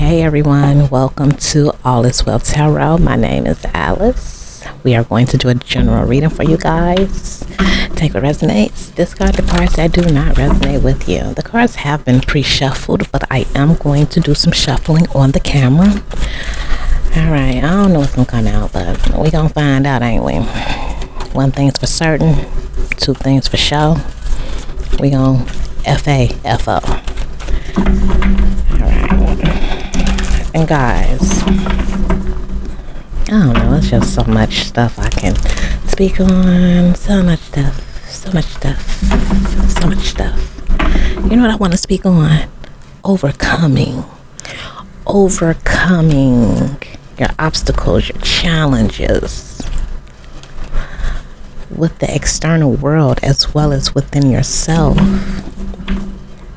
Hey everyone, welcome to All Is Well Tarot. My name is Alice. We are going to do a general reading for you guys. Take what resonates, discard the cards that do not resonate with you. The cards have been pre-shuffled, but I am going to do some shuffling on the camera. Alright, I don't know what's going to come out, but we're going to find out, ain't we? One thing's for certain, two things for sure. We going to F-A-F-O. And guys, I don't know, it's just so much stuff I can speak on. So much stuff. You know what I want to speak on? Overcoming your obstacles, your challenges with the external world as well as within yourself.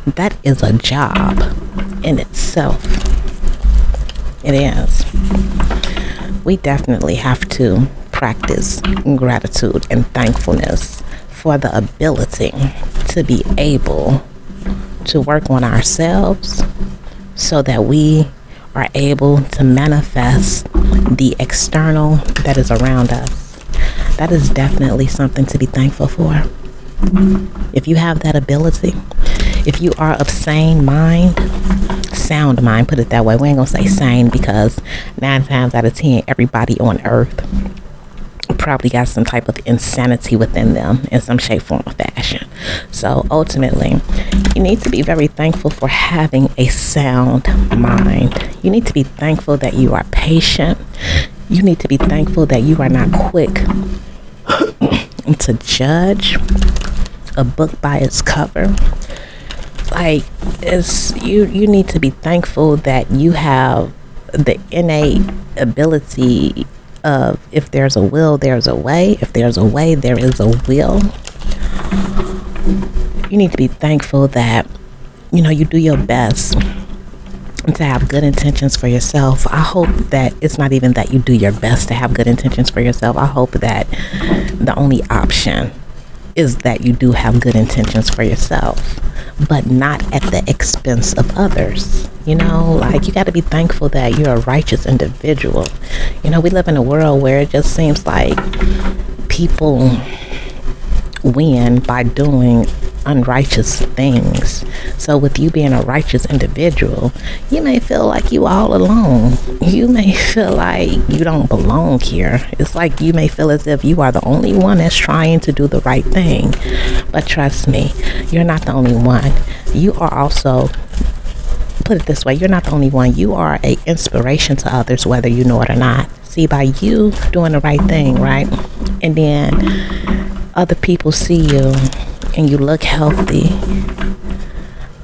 That is a job in itself. It is. We definitely have to practice gratitude and thankfulness for the ability to be able to work on ourselves so that we are able to manifest the external that is around us. That is definitely something to be thankful for. If you have that ability, if you are of sound mind, put it that way. We ain't gonna say sane because 9 times out of 10, everybody on earth probably got some type of insanity within them in some shape, form, or fashion. So ultimately, you need to be very thankful for having a sound mind. You need to be thankful that you are patient. You need to be thankful that you are not quick to judge a book by its cover. Like, you need to be thankful that you have the innate ability of, if there's a will, there's a way. If there's a way, there is a will. You need to be thankful that, you do your best to have good intentions for yourself. I hope that it's not even that you do your best to have good intentions for yourself. I hope that the only option is that you do have good intentions for yourself, but not at the expense of others. You got to be thankful that you're a righteous individual. We live in a world where it just seems like people win by doing unrighteous things. So with you being a righteous individual, you may feel like you all alone. You may feel like you don't belong here. It's like you may feel as if you are the only one that's trying to do the right thing. But trust me, you're not the only one. You are also, put it this way, you're not the only one. You are an inspiration to others, whether you know it or not. See, by you doing the right thing, right? And then other people see you and you look healthy,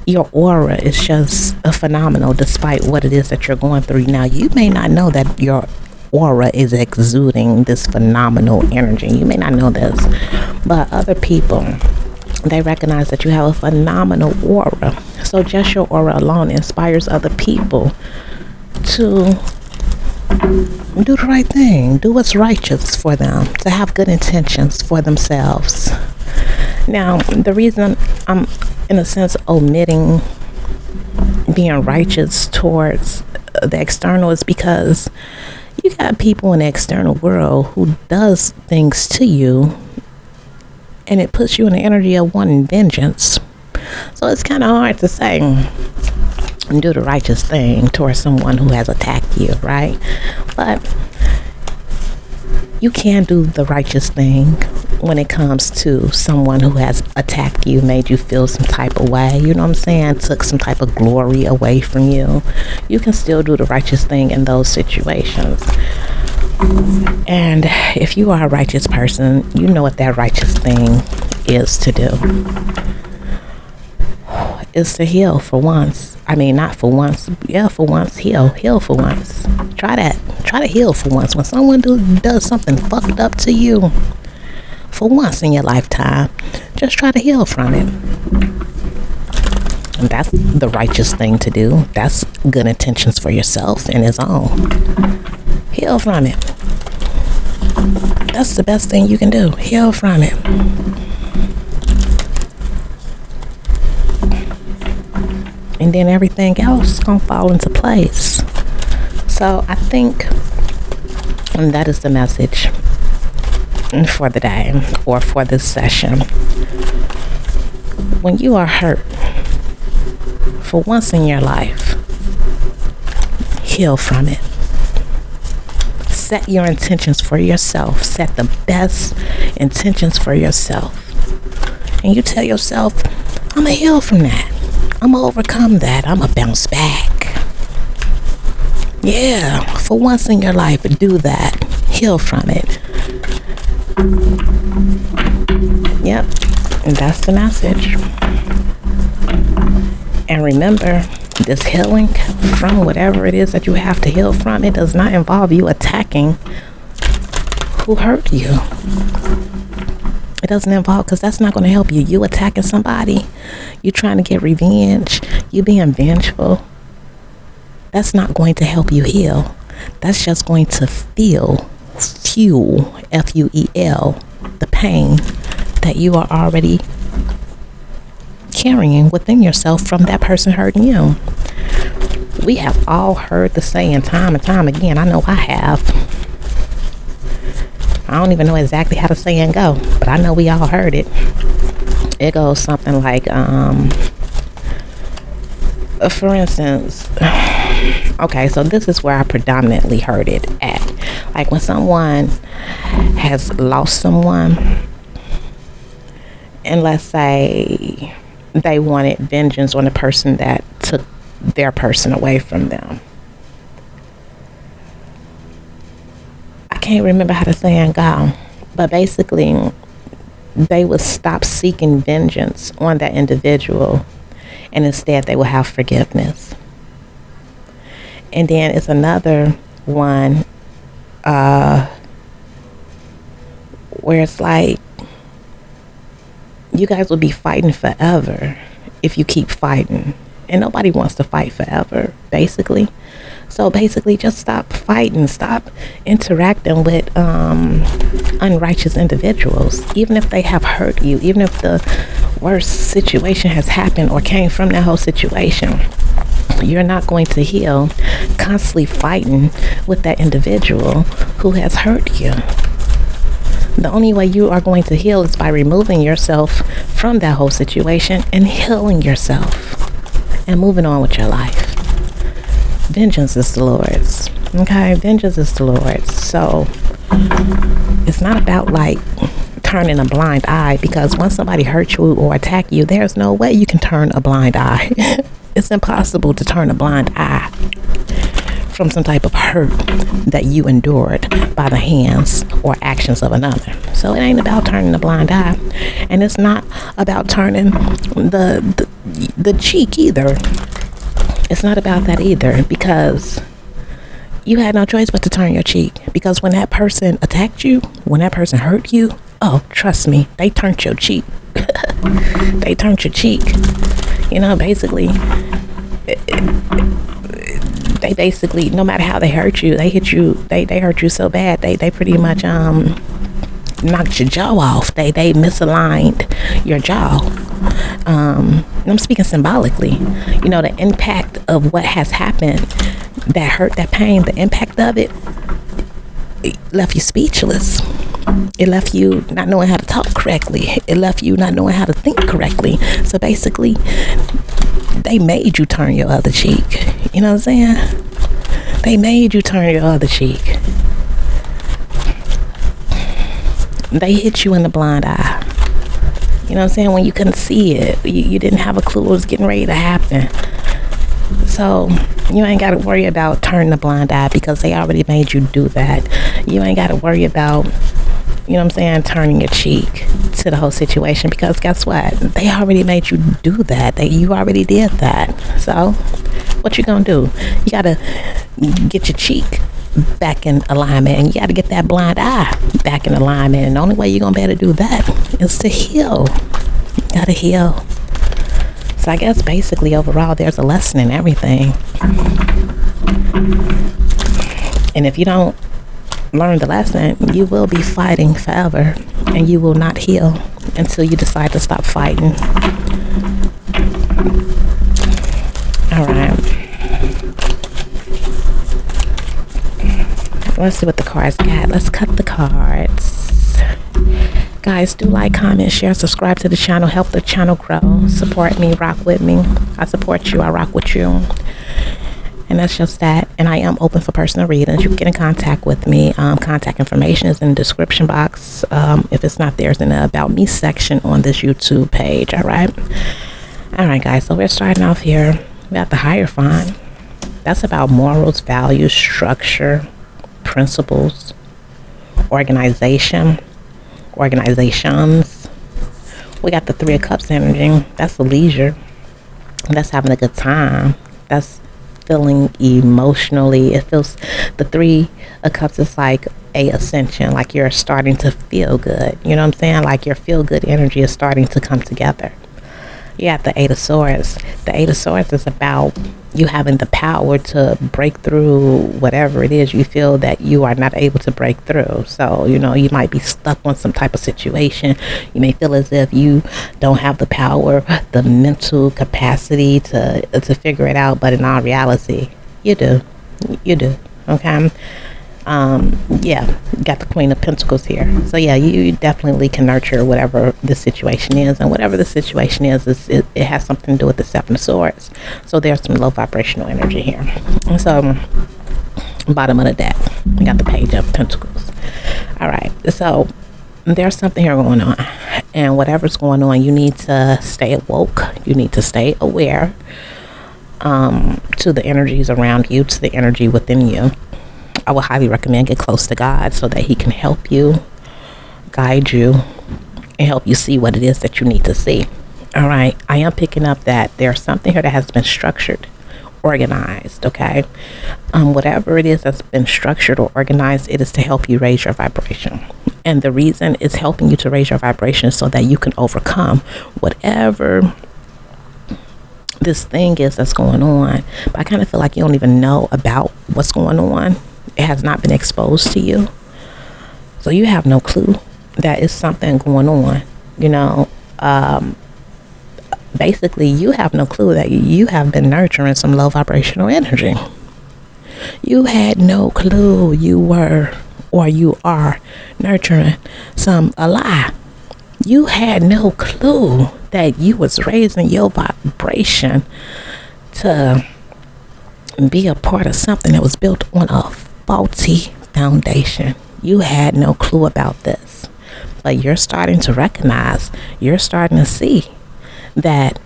your aura is just phenomenal despite what it is that you're going through. Now, you may not know that your aura is exuding this phenomenal energy. You may not know this, but other people, they recognize that you have a phenomenal aura. So just your aura alone inspires other people to do the right thing, do what's righteous for them, to have good intentions for themselves. Now, the reason I'm, in a sense, omitting being righteous towards the external is because you got people in the external world who does things to you and it puts you in the energy of wanting vengeance. So it's kind of hard to say and do the righteous thing towards someone who has attacked you, right? But you can do the righteous thing when it comes to someone who has attacked you, made you feel some type of way, you know what I'm saying, took some type of glory away from you. You can still do the righteous thing in those situations. And if you are a righteous person, you know what that righteous thing is to do. Is to heal for once. I mean, not for once. Yeah, for once. Heal for once. Try that. Try to heal for once. When someone does something fucked up to you, for once in your lifetime, just try to heal from it. And that's the righteous thing to do. That's good intentions for yourself and its own. Heal from it. That's the best thing you can do. Heal from it. And then everything else is gonna fall into place. So I think that is the message for the day or for this session. When you are hurt, for once in your life, heal from it. Set your intentions for yourself. Set the best intentions for yourself. And you tell yourself, I'm going to heal from that. I'm going to overcome that. I'm going to bounce back. Yeah, for once in your life, do that. Heal from it. Yep, and that's the message. And remember, this healing from whatever it is that you have to heal from, it does not involve you attacking who hurt you. It doesn't involve, because that's not going to help you. You attacking somebody, you trying to get revenge, you being vengeful, that's not going to help you heal. That's just going to fuel, F-U-E-L, the pain that you are already carrying within yourself from that person hurting you. We have all heard the saying time and time again. I know I have. I don't even know exactly how the saying go, but I know we all heard it. It goes something like, for instance, okay, so this is where I predominantly heard it at. Like when someone has lost someone, and let's say they wanted vengeance on the person that took their person away from them. I can't remember how the saying go, but basically they would stop seeking vengeance on that individual, and instead they will have forgiveness. And then it's another one where it's like, you guys will be fighting forever if you keep fighting. And nobody wants to fight forever, basically. So basically, just stop fighting. Stop interacting with unrighteous individuals. Even if they have hurt you, even if the worst situation has happened or came from that whole situation, you're not going to heal constantly fighting with that individual who has hurt you. The only way you are going to heal is by removing yourself from that whole situation and healing yourself and moving on with your life. Vengeance is the Lord's. Okay, vengeance is the Lord's. So it's not about like turning a blind eye, because once somebody hurts you or attack you, there's no way you can turn a blind eye. It's impossible to turn a blind eye from some type of hurt that you endured by the hands or actions of another. So it ain't about turning a blind eye, and it's not about turning the cheek either. It's not about that either, because you had no choice but to turn your cheek. Because when that person attacked you, when that person hurt you, oh, trust me, they turned your cheek. They turned your cheek. You know, basically, they basically, no matter how they hurt you, they hit you, they hurt you so bad, they pretty much knocked your jaw off. They misaligned your jaw. I'm speaking symbolically. You know, the impact of what has happened, that hurt, that pain, the impact of it left you speechless. It left you not knowing how to talk correctly. It left you not knowing how to think correctly. So basically, they made you turn your other cheek. You know what I'm saying? They made you turn your other cheek. They hit you in the blind eye. You know what I'm saying? When you couldn't see it, you didn't have a clue what was getting ready to happen. So you ain't got to worry about turning the blind eye, because they already made you do that. You ain't got to worry about, you know what I'm saying, turning your cheek to the whole situation, because guess what? They already made you do that. You already did that. So what you gonna do? You gotta get your cheek back in alignment, and you gotta get that blind eye back in alignment. And the only way you're gonna be able to do that is to heal. You gotta heal. So I guess basically overall, there's a lesson in everything. And if you don't learn the lesson, you will be fighting forever, and you will not heal until you decide to stop fighting. All right. Let's see what the cards got. Let's cut the cards. Guys, do like, comment, share, subscribe to the channel. Help the channel grow. Support me. Rock with me. I support you. I rock with you. And that's just that. And I am open for personal readings. You can get in contact with me. Contact information is in the description box. If it's not there, it's in the About Me section on this YouTube page. All right. All right, guys. So we're starting off here. We got the Hierophant. That's about morals, values, structure, principles, organizations. We got the Three of Cups energy. That's the leisure. That's having a good time. That's feeling emotionally. It feels, the Three of Cups is like a ascension, like you're starting to feel good. You know what I'm saying? Like your feel good energy is starting to come together. You have the Eight of Swords. The Eight of Swords is about you having the power to break through whatever it is you feel that you are not able to break through. So, you know, you might be stuck on some type of situation. You may feel as if you don't have the power, the mental capacity to figure it out, but in all reality, you do. You do. Okay. Yeah, got the Queen of Pentacles here. So yeah, you definitely can nurture whatever the situation is, and whatever the situation is it has something to do with the Seven of Swords. So there's some low vibrational energy here. And so bottom of the deck, we got the Page of Pentacles. All right, so there's something here going on, and whatever's going on, you need to stay awoke. You need to stay aware to the energies around you, to the energy within you. I would highly recommend get close to God so that he can help you, guide you, and help you see what it is that you need to see. All right. I am picking up that there's something here that has been structured, organized. Okay. Whatever it is that's been structured or organized, it is to help you raise your vibration. And the reason it's helping you to raise your vibration is so that you can overcome whatever this thing is that's going on. But I kind of feel like you don't even know about what's going on. It has not been exposed to you, so you have no clue that is something going on. You know, basically you have no clue that you have been nurturing some low vibrational energy. You had no clue you were, or you are, nurturing a lie. You had no clue that you was raising your vibration to be a part of something that was built on a faulty foundation. You had no clue about this, but you're starting to recognize, you're starting to see that,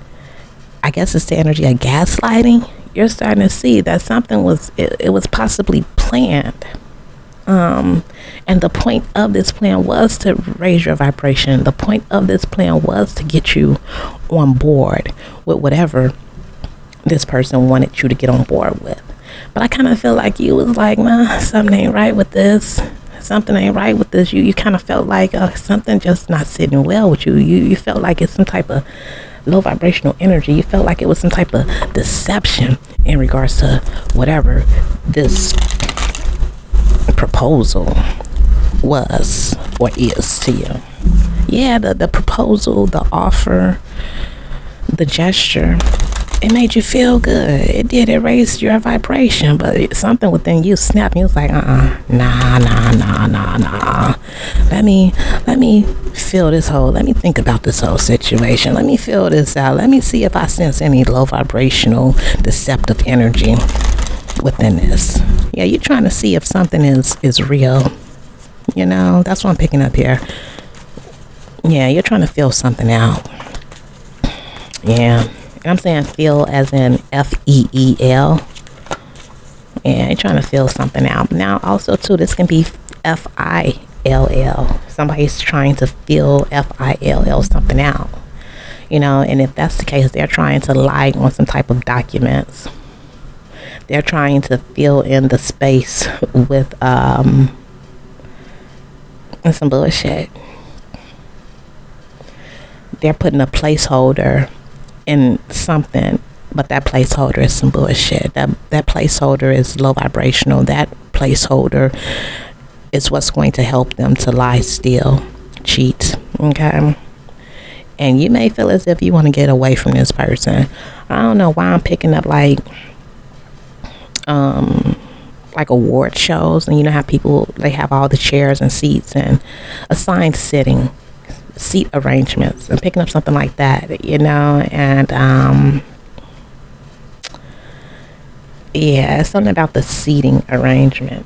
I guess it's the energy of gaslighting. You're starting to see that something was, it was possibly planned. And the point of this plan was to raise your vibration. The point of this plan was to get you on board with whatever this person wanted you to get on board with. But I kind of feel like you was like, nah, something ain't right with this. Something ain't right with this. You kind of felt like something just not sitting well with you. You felt like it's some type of low vibrational energy. You felt like it was some type of deception in regards to whatever this proposal was or is to you. Yeah, the proposal, the offer, the gesture, it made you feel good. It did. It raised your vibration, but something within you snapped. You was like, nah. Let me feel this whole. Let me think about this whole situation. Let me feel this out. Let me see if I sense any low vibrational, deceptive energy within this. Yeah, you're trying to see if something is real. You know, that's what I'm picking up here. Yeah, you're trying to feel something out. Yeah. And I'm saying feel as in F-E-E-L. Yeah, you're trying to feel something out. Now, also, too, this can be F-I-L-L. Somebody's trying to feel F-I-L-L something out. You know, and if that's the case, they're trying to lie on some type of documents. They're trying to fill in the space with some bullshit. They're putting a placeholder in something, but that placeholder is some bullshit. That placeholder is low vibrational. That placeholder is what's going to help them to lie, steal, cheat. Okay. And you may feel as if you want to get away from this person. I don't know why I'm picking up like like award shows, and you know how people, they have all the chairs and seats and assigned seat arrangements, and picking up something like that, you know. And yeah, it's something about the seating arrangement.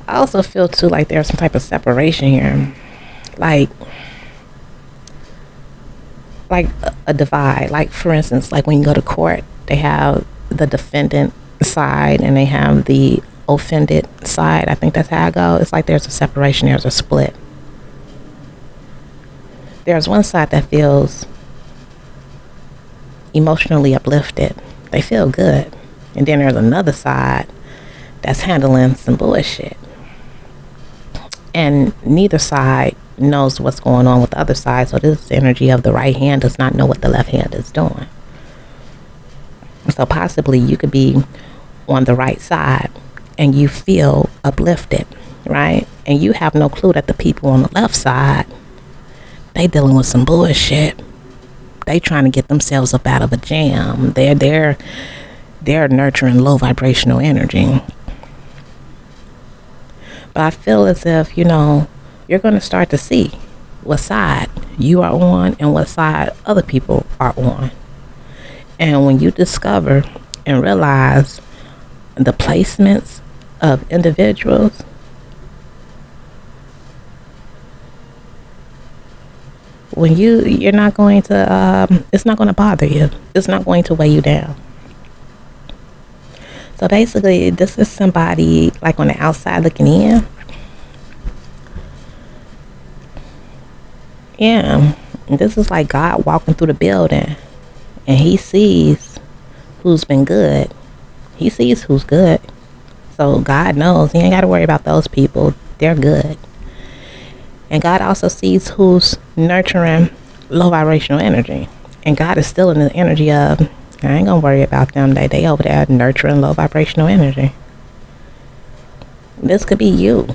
I also feel too like there's some type of separation here, like a divide. Like, for instance, like when you go to court, they have the defendant side and they have the offended side. I think that's how I go. It's like there's a separation, there's a split. There's one side that feels emotionally uplifted, they feel good, and then there's another side that's handling some bullshit, and neither side knows what's going on with the other side. So this energy of the right hand does not know what the left hand is doing. So possibly you could be on the right side and you feel uplifted, right? And you have no clue that the people on the left side, they dealing with some bullshit. They trying to get themselves up out of a jam. They're nurturing low vibrational energy. But I feel as if, you know, you're going to start to see what side you are on and what side other people are on. And when you discover and realize the placements of individuals, when you're not going to, it's not going to bother you. It's not going to weigh you down. So basically, this is somebody like on the outside looking in. Yeah, this is like God walking through the building, and he sees who's been good. He sees who's good. So God knows he ain't got to worry about those people. They're good. And God also sees who's nurturing low vibrational energy. And God is still in the energy of, I ain't gonna worry about them. They over there nurturing low vibrational energy. This could be you.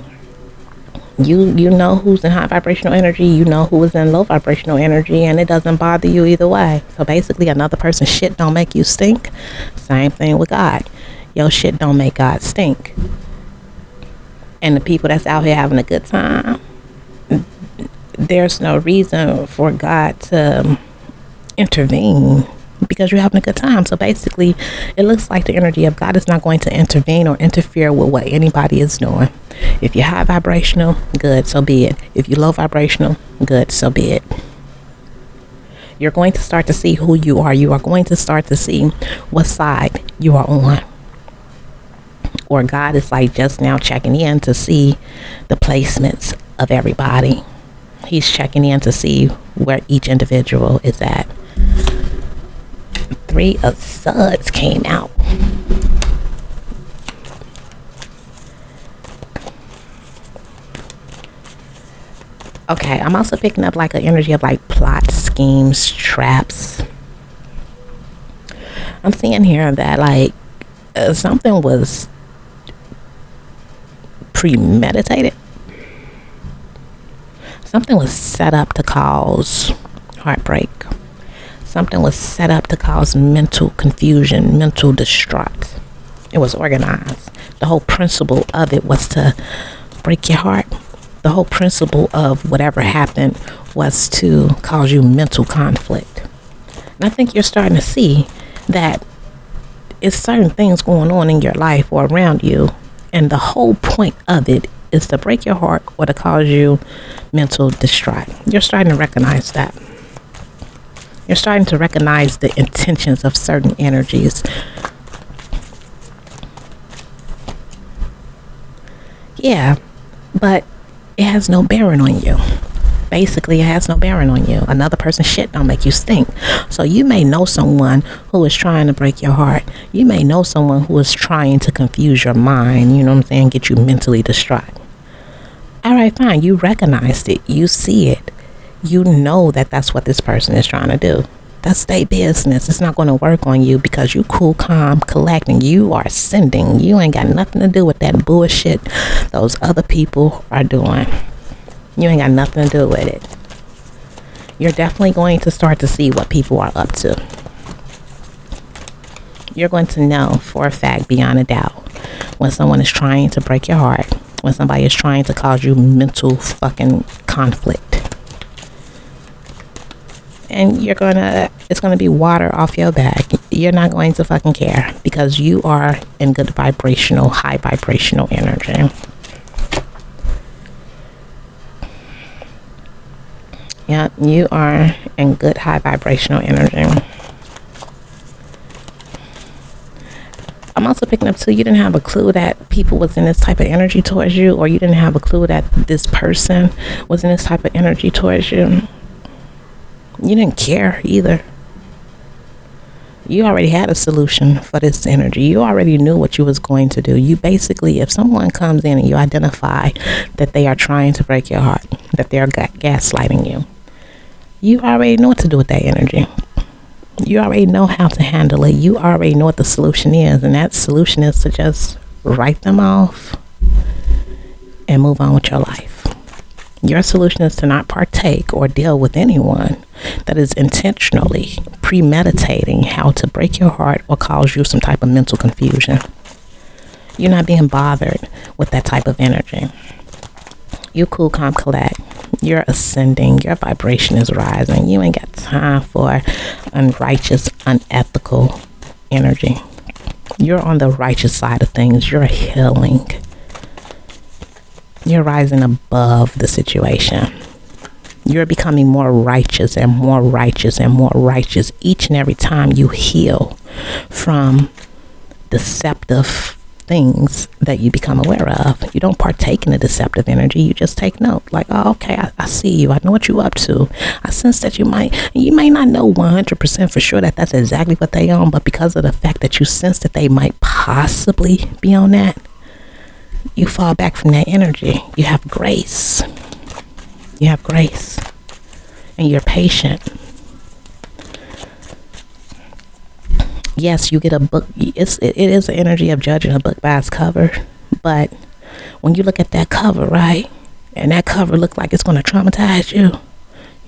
You know who's in high vibrational energy. You know who is in low vibrational energy, and it doesn't bother you either way. So basically, another person's shit don't make you stink. Same thing with God. Your shit don't make God stink. And the people that's out here having a good time, there's no reason for God to intervene, because you're having a good time. So basically, it looks like the energy of God is not going to intervene or interfere with what anybody is doing. If you're high vibrational, good, so be it. If you're low vibrational, good, so be it. You're going to start to see who you are. You are going to start to see what side you are on. Or God is like just now checking in to see the placements of everybody. He's checking in to see where each individual is at. 3 of Swords came out. Okay, I'm also picking up like an energy of like plot, schemes, traps. I'm seeing here that like something was premeditated. Something was set up to cause heartbreak. Something was set up to cause mental confusion, mental distraught. It was organized. The whole principle of it was to break your heart. The whole principle of whatever happened was to cause you mental conflict. And I think you're starting to see that it's certain things going on in your life or around you, and the whole point of it is to break your heart or to cause you mental distraught. You're starting to recognize that. You're starting to recognize the intentions of certain energies. Yeah, but it has no bearing on you. Basically, it has no bearing on you. Another person's shit don't make you stink. So you may know someone who is trying to break your heart. You may know someone who is trying to confuse your mind, you know what I'm saying, get you mentally distraught. All right, fine. You recognized it. You see it. You know that that's what this person is trying to do. That's their business. It's not going to work on you because you cool, calm, collecting. You are sending. You ain't got nothing to do with that bullshit those other people are doing. You ain't got nothing to do with it. You're definitely going to start to see what people are up to. You're going to know for a fact, beyond a doubt, when someone is trying to break your heart, when somebody is trying to cause you mental fucking conflict. And it's gonna be water off your back. You're not going to fucking care because you are in good vibrational, high vibrational energy. Yeah, you are in good, high vibrational energy. I'm also picking up too, you didn't have a clue that people was in this type of energy towards you, or you didn't have a clue that this person was in this type of energy towards you. You didn't care either. You already had a solution for this energy. You already knew what you was going to do. You basically, if someone comes in and you identify that they are trying to break your heart, that they're gaslighting you, you already know what to do with that energy. You already know how to handle it. You already know what the solution is, and that solution is to just write them off and move on with your life. Your solution is to not partake or deal with anyone that is intentionally premeditating how to break your heart or cause you some type of mental confusion. You're not being bothered with that type of energy. You cool, calm, collect. You're ascending. Your vibration is rising. You ain't got time for unrighteous, unethical energy. You're on the righteous side of things. You're healing. You're rising above the situation. You're becoming more righteous and more righteous and more righteous each and every time you heal from deceptive things that you become aware of. You don't partake in the deceptive energy. You just take note. Like, oh, okay, I see you. I know what you're up to. I sense that you may not know 100% for sure that that's exactly what they on, but because of the fact that you sense that they might possibly be on that, you fall back from that energy. You have grace. You have grace. And you're patient. Yes, you get a book. It is an energy of judging a book by its cover. But when you look at that cover, right, and that cover look like it's going to traumatize you,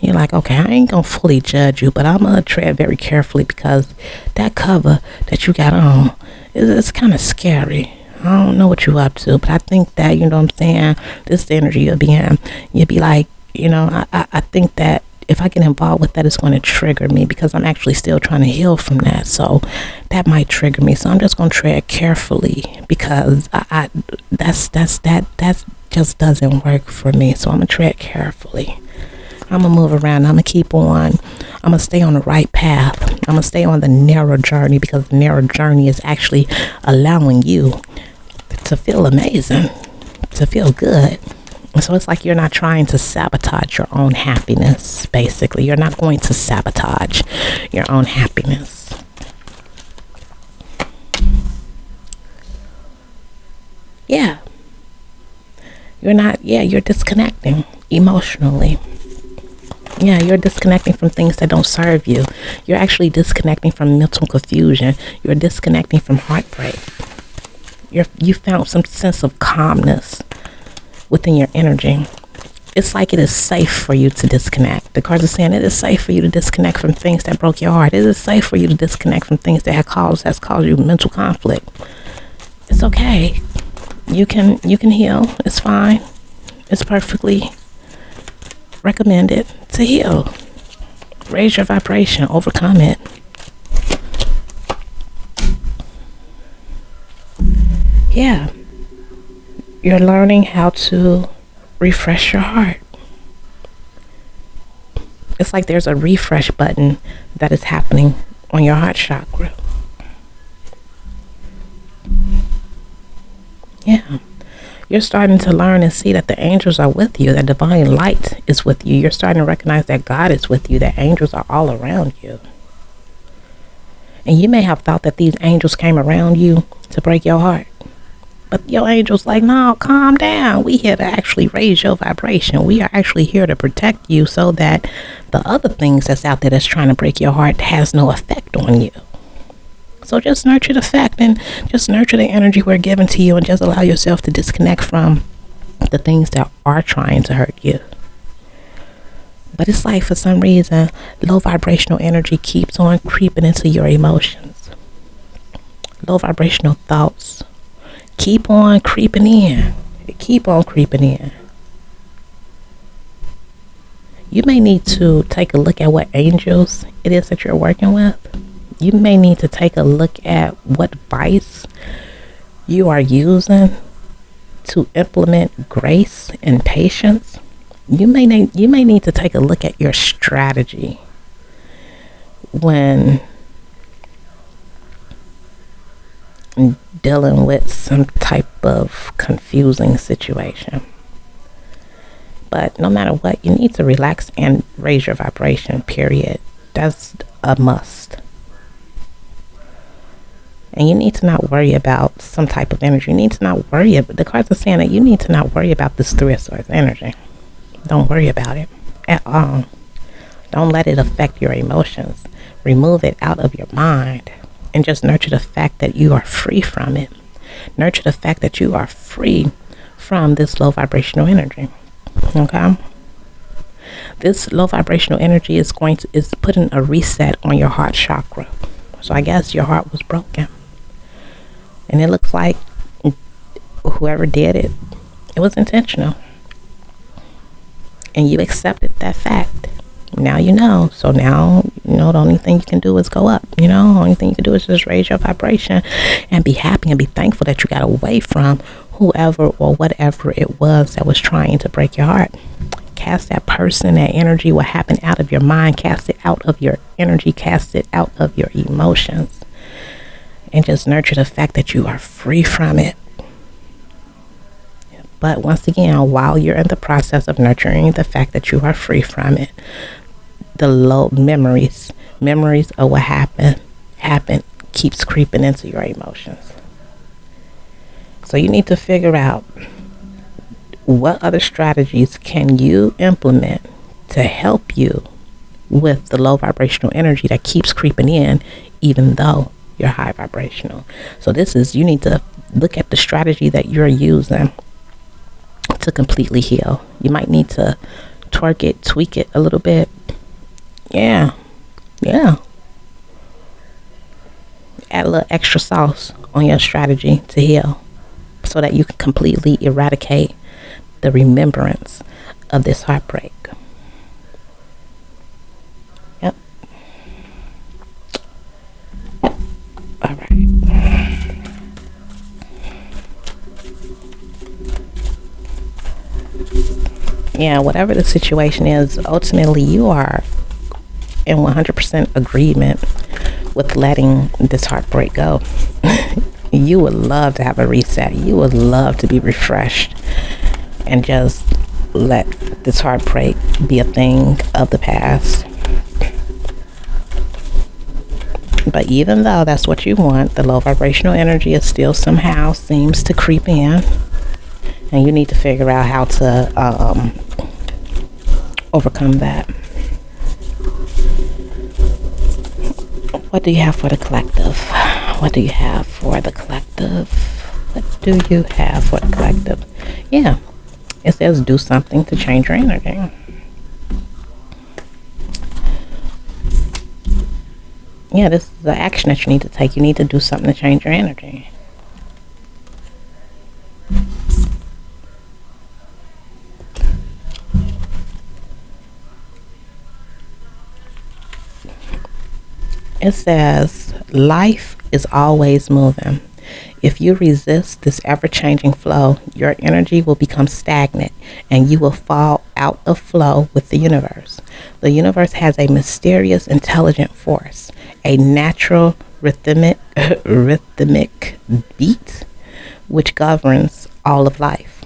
you're like, okay, I ain't going to fully judge you, but I'm going to tread very carefully because that cover that you got on, it's kind of scary. I don't know what you're up to, but I think that, you know what I'm saying, this is the energy you'll be in. You'll be like, you know, I think that if I get involved with that, it's going to trigger me because I'm actually still trying to heal from that. So that might trigger me. So I'm just going to tread carefully because that just doesn't work for me. So I'm going to tread carefully. I'm going to move around. I'm going to keep on. I'm going to stay on the right path. I'm going to stay on the narrow journey because the narrow journey is actually allowing you to feel amazing, to feel good. So it's like you're not trying to sabotage your own happiness, basically. You're not going to sabotage your own happiness. Yeah. You're disconnecting emotionally. Yeah, you're disconnecting from things that don't serve you. You're actually disconnecting from mental confusion. You're disconnecting from heartbreak. You found some sense of calmness within your energy. It's like it is safe for you to disconnect. The cards are saying it is safe for you to disconnect from things that broke your heart. It is safe for you to disconnect from things that has caused you mental conflict. It's okay. You can heal. It's fine. It's perfectly recommended to heal. Raise your vibration. Overcome it. Yeah. You're learning how to refresh your heart. It's like there's a refresh button that is happening on your heart chakra. Yeah. You're starting to learn and see that the angels are with you, that divine light is with you. You're starting to recognize that God is with you, that angels are all around you. And you may have thought that these angels came around you to break your heart. But your angel's like, no, calm down. We here to actually raise your vibration. We are actually here to protect you so that the other things that's out there that's trying to break your heart has no effect on you. So just nurture the fact and just nurture the energy we're giving to you and just allow yourself to disconnect from the things that are trying to hurt you. But it's like for some reason, low vibrational energy keeps on creeping into your emotions. low vibrational thoughts keep on creeping in. Keep on creeping in. You may need to take a look at what angels it is that you're working with. You may need to take a look at what vice you are using to implement grace and patience. You may need to take a look at your strategy when dealing with some type of confusing situation. But no matter what, you need to relax and raise your vibration, period. That's a must. And you need to not worry about some type of energy. You need to not worry about, the cards are saying that you need to not worry about this Three of Swords energy. Don't worry about it at all. Don't let it affect your emotions. Remove it out of your mind and just nurture the fact that you are free from it. Nurture the fact that you are free from this low vibrational energy. Okay? This low vibrational energy is putting a reset on your heart chakra. So I guess your heart was broken. And it looks like whoever did it, it was intentional. And you accepted that fact. Now you know. So now, the only thing you can do is go up. The only thing you can do is just raise your vibration and be happy and be thankful that you got away from whoever or whatever it was that was trying to break your heart. Cast that person, that energy, what happened out of your mind. Cast it out of your energy. Cast it out of your emotions. And just nurture the fact that you are free from it. But once again, while you're in the process of nurturing the fact that you are free from it, the low memories of what happened keeps creeping into your emotions. So you need to figure out what other strategies can you implement to help you with the low vibrational energy that keeps creeping in, even though you're high vibrational. So you need to look at the strategy that you're using to completely heal. You might need to tweak it a little bit. Yeah. Add a little extra sauce on your strategy to heal so that you can completely eradicate the remembrance of this heartbreak. Yep. All right. Yeah, whatever the situation is, ultimately you are in 100% agreement with letting this heartbreak go. You would love to have a reset. You would love to be refreshed and just let this heartbreak be a thing of the past. But even though that's what you want, the low vibrational energy is still somehow seems to creep in. And you need to figure out how to overcome that. What do you have for the collective? What do you have for the collective? What do you have for the collective? Yeah, it says do something to change your energy. Yeah, this is the action that you need to take. You need to do something to change your energy. It says, life is always moving. If you resist this ever-changing flow, your energy will become stagnant and you will fall out of flow with the universe. The universe has a mysterious, intelligent force, a natural rhythmic beat which governs all of life.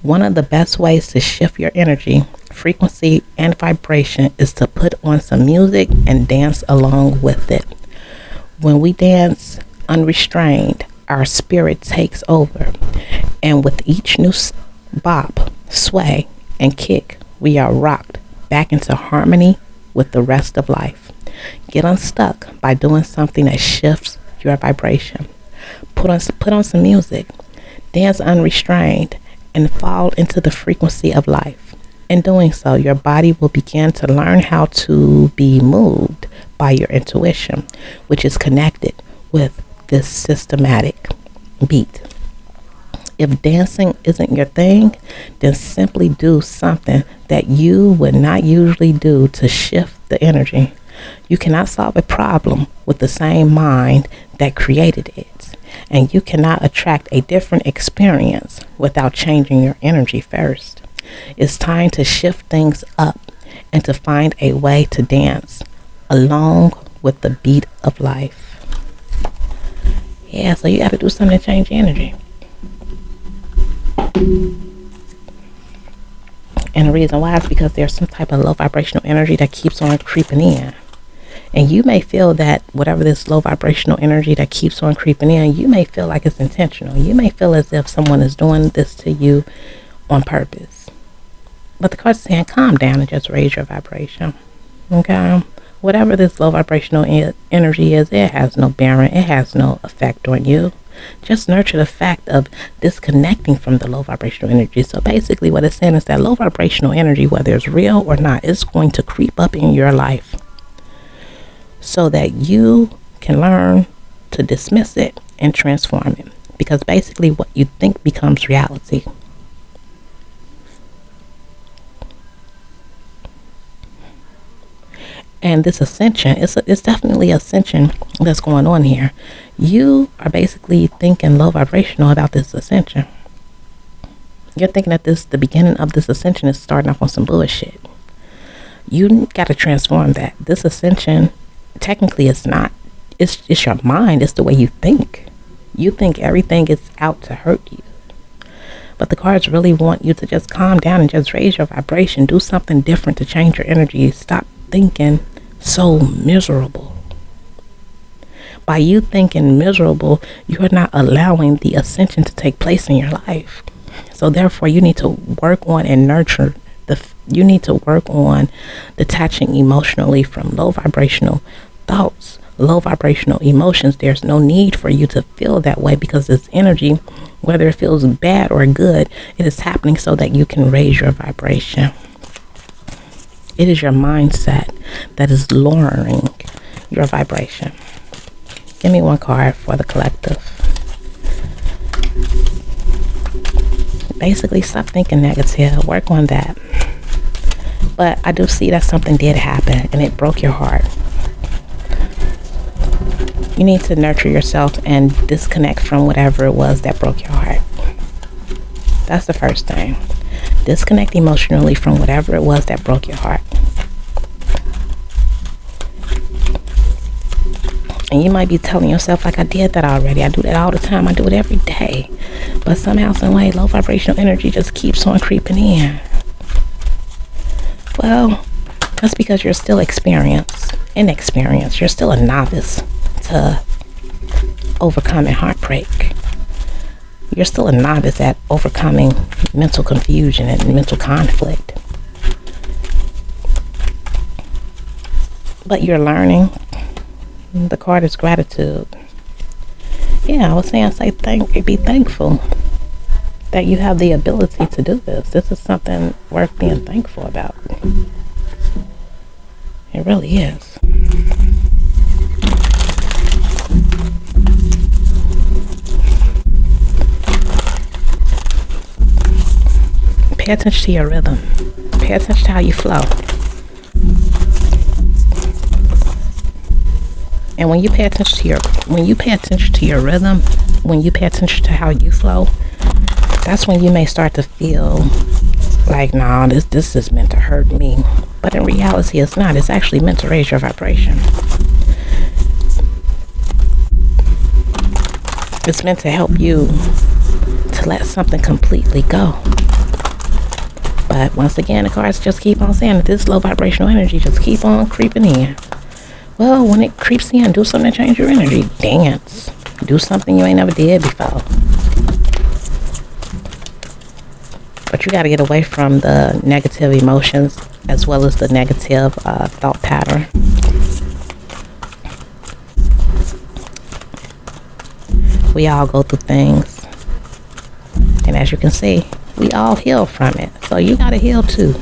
One of the best ways to shift your energy, frequency, and vibration is to put on some music and dance along with it. When we dance unrestrained, our spirit takes over, and with each new bop, sway, and kick, we are rocked back into harmony with the rest of life. Get unstuck by doing something that shifts your vibration. Put on some music, dance unrestrained, and fall into the frequency of life. In doing so, your body will begin to learn how to be moved by your intuition, which is connected with this systematic beat. If dancing isn't your thing, then simply do something that you would not usually do to shift the energy. You cannot solve a problem with the same mind that created it. And you cannot attract a different experience without changing your energy first. It's time to shift things up and to find a way to dance along with the beat of life. Yeah, so you got to do something to change your energy. And the reason why is because there's some type of low vibrational energy that keeps on creeping in. And you may feel that whatever this low vibrational energy that keeps on creeping in, you may feel like it's intentional. You may feel as if someone is doing this to you on purpose. But the cards are saying calm down and just raise your vibration. Okay? Whatever this low vibrational energy is, it has no bearing. It has no effect on you. Just nurture the fact of disconnecting from the low vibrational energy. So basically what it's saying is that low vibrational energy, whether it's real or not, is going to creep up in your life so that you can learn to dismiss it and transform it. Because basically what you think becomes reality. And this ascension, it's definitely ascension that's going on here. You are basically thinking low vibrational about this ascension. You're thinking that the beginning of this ascension is starting off on some bullshit. You got to transform that. This ascension, technically it's not. It's your mind. It's the way you think. You think everything is out to hurt you. But the cards really want you to just calm down and just raise your vibration. Do something different to change your energy. Stop thinking so miserable. By you thinking miserable, you are not allowing the ascension to take place in your life. So therefore, you need to work on and nurture you need to work on detaching emotionally from low vibrational thoughts, low vibrational emotions. There's no need for you to feel that way because this energy, whether it feels bad or good, it is happening so that you can raise your vibration. It is your mindset that is lowering your vibration. Give me one card for the collective. Basically, stop thinking negative. Work on that. But I do see that something did happen and it broke your heart. You need to nurture yourself and disconnect from whatever it was that broke your heart. That's the first thing. Disconnect emotionally from whatever it was that broke your heart. And you might be telling yourself, like, I did that already. I do that all the time. I do it every day. But somehow, some way, low vibrational energy just keeps on creeping in. Well, that's because you're still inexperienced. You're still a novice to overcoming heartbreak. You're still a novice at overcoming mental confusion and mental conflict. But you're learning. The card is gratitude. Yeah, I was saying, be thankful that you have the ability to do this. This is something worth being thankful about. It really is. Pay attention to your rhythm. Pay attention to how you flow. And when you pay attention to your rhythm, when you pay attention to how you flow, that's when you may start to feel like, nah, this is meant to hurt me. But in reality, it's not. It's actually meant to raise your vibration. It's meant to help you to let something completely go. But once again, the cards just keep on saying that this low vibrational energy just keep on creeping in. Well, when it creeps in, do something to change your energy. Dance. Do something you ain't never did before. But you got to get away from the negative emotions as well as the negative thought pattern. We all go through things. And as you can see, we all heal from it. So you got to heal too.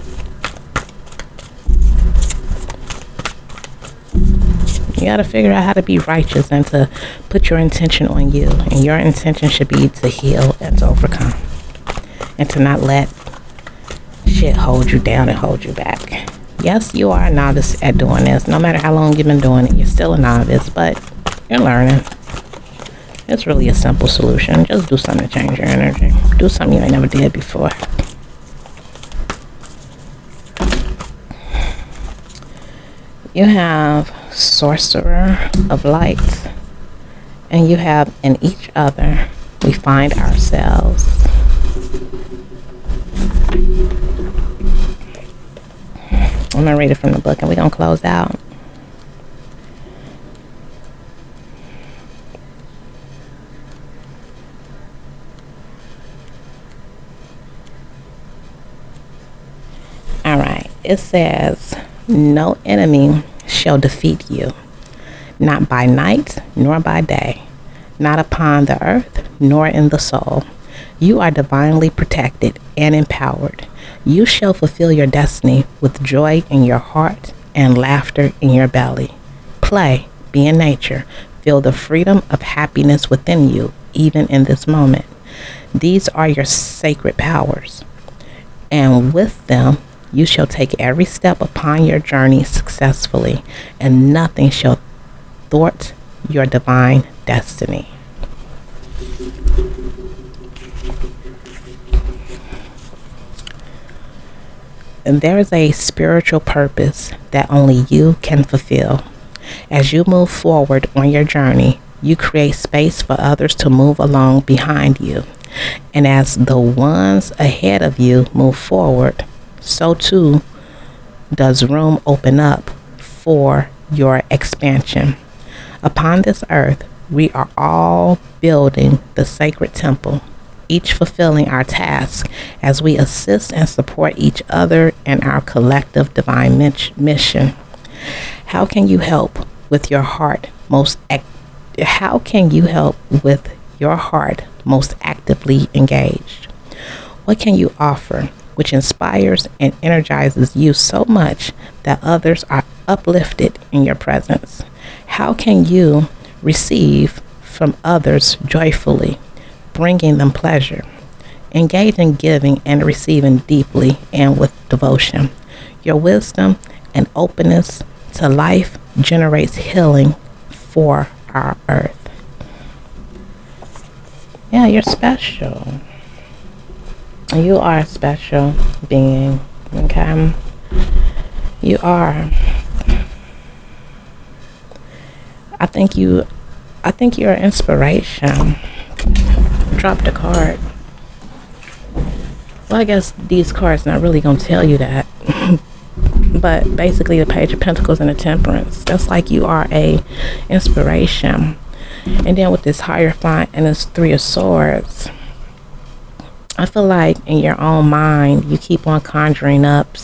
You got to figure out how to be righteous and to put your intention on you. And your intention should be to heal and to overcome. And to not let shit hold you down and hold you back. Yes, you are a novice at doing this. No matter how long you've been doing it, you're still a novice, but you're learning. It's really a simple solution. Just do something to change your energy. Do something you ain't never did before. You have Sorcerer of Light, and you have in each other we find ourselves. I'm gonna read it from the book and we're gonna close out. Alright, it says, no enemy shall defeat you, not by night nor by day, not upon the earth nor in the soul. You are divinely protected and empowered. You shall fulfill your destiny with joy in your heart and laughter in your belly. Play, be in nature, feel the freedom of happiness within you, even in this moment. These are your sacred powers, and with them you shall take every step upon your journey successfully, and nothing shall thwart your divine destiny. And there is a spiritual purpose that only you can fulfill. As you move forward on your journey, you create space for others to move along behind you. And as the ones ahead of you move forward, so too does room open up for your expansion. Upon this earth, we are all building the sacred temple, each fulfilling our task as we assist and support each other in our collective divine mission. How can you help with your heart most actively engaged? What can you offer which inspires and energizes you so much that others are uplifted in your presence? How can you receive from others joyfully, bringing them pleasure? Engage in giving and receiving deeply and with devotion. Your wisdom and openness to life generates healing for our earth. Yeah, you're special. You are a special being, okay? You are. I think you're an inspiration. Drop the card. Well, I guess these cards not really gonna tell you that. But basically the Page of Pentacles and the Temperance. That's like you are a inspiration. And then with this Hierophant and this Three of Swords, I feel like in your own mind, you keep on conjuring up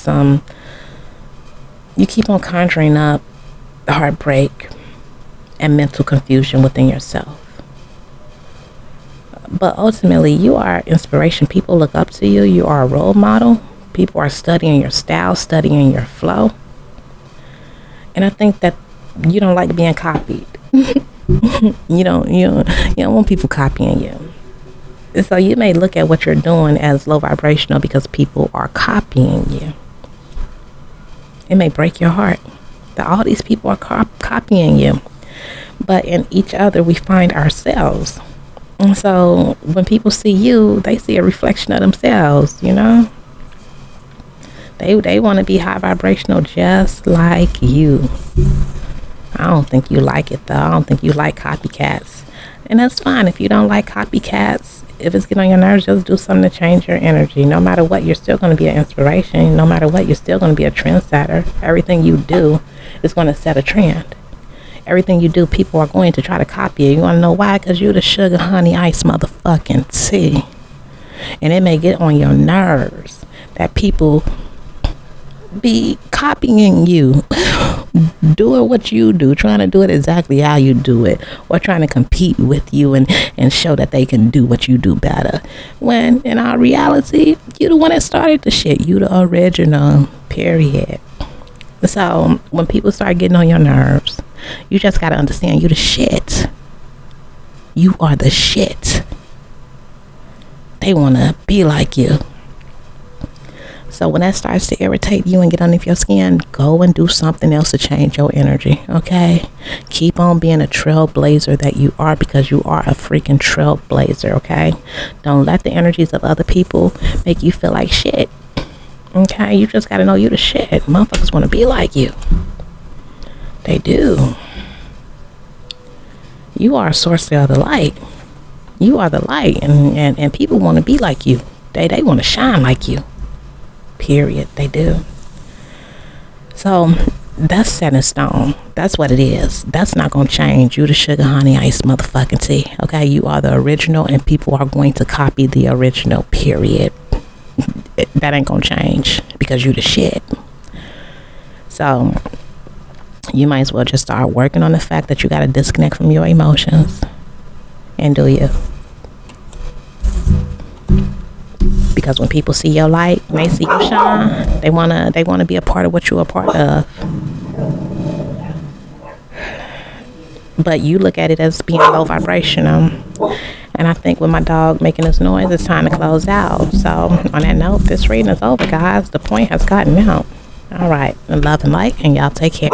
heartbreak and mental confusion within yourself. But ultimately, you are inspiration. People look up to you. You are a role model. People are studying your style, studying your flow. And I think that you don't like being copied. You don't want people copying you. So you may look at what you're doing as low vibrational because people are copying you. It may break your heart that all these people are copying you. But in each other, we find ourselves. And so when people see you, they see a reflection of themselves, you know? They want to be high vibrational just like you. I don't think you like it, though. I don't think you like copycats. And that's fine. If you don't like copycats, if it's getting on your nerves, just do something to change your energy. No matter what, you're still going to be an inspiration. No matter what, you're still going to be a trendsetter. Everything you do is going to set a trend. Everything you do, people are going to try to copy you. You want to know why? Because you're the sugar, honey, ice motherfucking tea. And it may get on your nerves that people be copying you, doing what you do, trying to do it exactly how you do it, or trying to compete with you and show that they can do what you do better. When in our reality, you the one that started the shit. You the original, period. So when people start getting on your nerves, You just got to understand you the shit. You are the shit. They want to be like you. So when that starts to irritate you and get underneath your skin, go and do something else to change your energy, okay? Keep on being a trailblazer that you are, because you are a freaking trailblazer, okay? Don't let the energies of other people make you feel like shit, okay? You just got to know you the shit. Motherfuckers want to be like you. They do. You are a source of the light. You are the light, and people want to be like you. They want to shine like you. Period. They do. So that's set in stone. That's what it is. That's not going to change. You the sugar, honey, ice, motherfucking tea. Okay, you are the original, and people are going to copy the original. Period. That ain't going to change, because you the shit. So you might as well just start working on the fact that you got to disconnect from your emotions, and do you. Because when people see your light, when they see you shine, they wanna be a part of what you're a part of. But you look at it as being low vibrational. And I think with my dog making this noise, it's time to close out. So on that note, this reading is over, guys. The point has gotten out. All right, love and light, and y'all take care.